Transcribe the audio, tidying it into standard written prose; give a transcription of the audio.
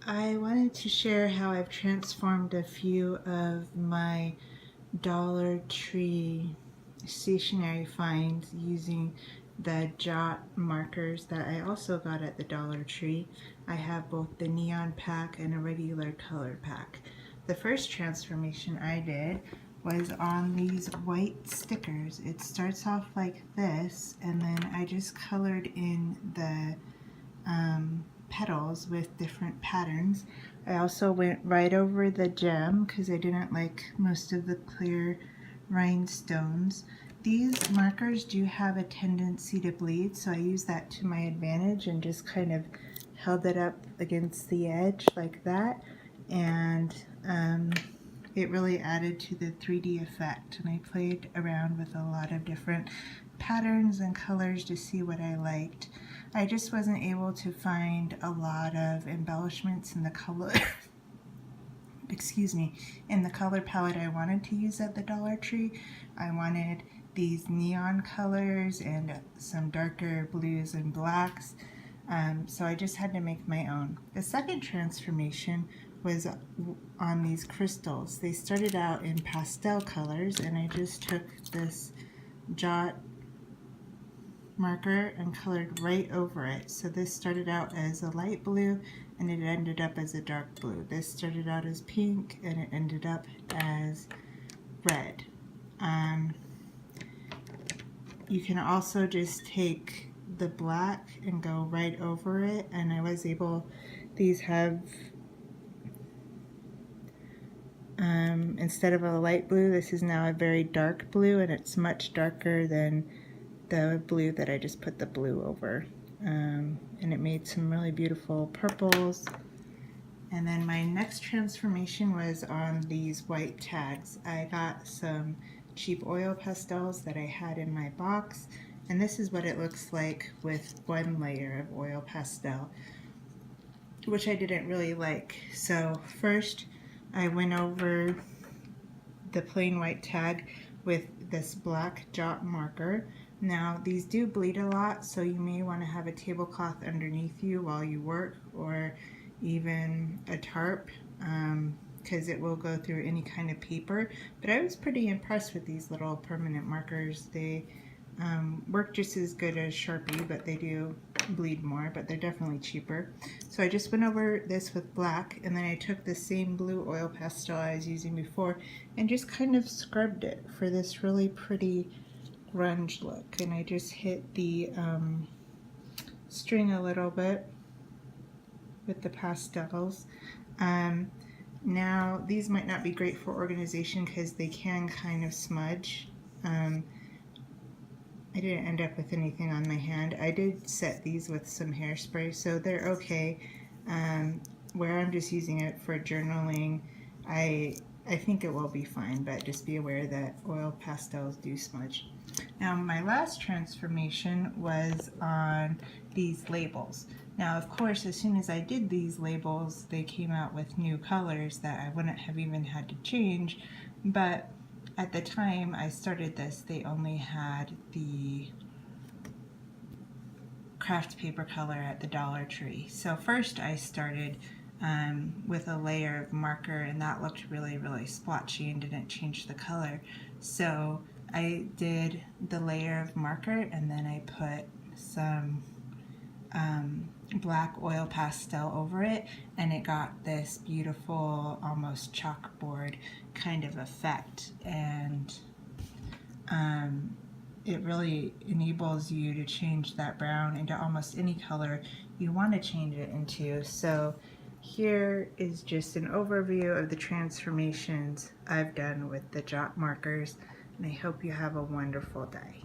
I wanted to share how I've transformed a few of my Dollar Tree stationery finds using the Jot markers that I also got at the Dollar Tree. I have both the neon pack and a regular color pack. The first transformation I did was on these white stickers. It starts off like this, and then I just colored in the petals with different patterns. I also went right over the gem because I didn't like most of the clear rhinestones. These markers do have a tendency to bleed, so I used that to my advantage and just kind of held it up against the edge like that, and it really added to the 3D effect. And I played around with a lot of different patterns and colors to see what I liked. I just wasn't able to find a lot of embellishments in the color excuse me, in the color palette I wanted to use at the Dollar Tree. I wanted these neon colors and some darker blues and blacks, so I just had to make my own. The second transformation was on these crystals. They started out in pastel colors, and I just took this Jot marker and colored right over it. So this started out as a light blue and it ended up as a dark blue. This started out as pink and it ended up as red. You can also just take the black and go right over it, and I was able, these have instead of a light blue, this is now a very dark blue, and it's much darker than the blue that I just put the blue over. And it made some really beautiful purples. And then my next transformation was on these white tags. I got some cheap oil pastels that I had in my box, and this is what it looks like with one layer of oil pastel, which I didn't really like. So first I went over the plain white tag with this black Jot marker. Now these do bleed a lot, so you may want to have a tablecloth underneath you while you work, or even a tarp, because it will go through any kind of paper. But I was pretty impressed with these little permanent markers. They work just as good as Sharpie, but they do bleed more, but they're definitely cheaper. So I just went over this with black, and then I took the same blue oil pastel I was using before and just kind of scrubbed it for this really pretty grunge look. And I just hit the string a little bit with the pastels. Now these might not be great for organization because they can kind of smudge. I didn't end up with anything on my hand. I did set these with some hairspray, so they're okay. Where I'm just using it for journaling, I think it will be fine, but just be aware that oil pastels do smudge. Now my last transformation was on these labels. Now of course, as soon as I did these labels, they came out with new colors that I wouldn't have even had to change, but at the time I started this, they only had the craft paper color at the Dollar Tree. So first I started with a layer of marker, and that looked really, really splotchy and didn't change the color. So I did the layer of marker, and then I put some black oil pastel over it, and it got this beautiful, almost chalkboard kind of effect. And it really enables you to change that brown into almost any color you want to change it into. So here is just an overview of the transformations I've done with the Jot markers, and I hope you have a wonderful day.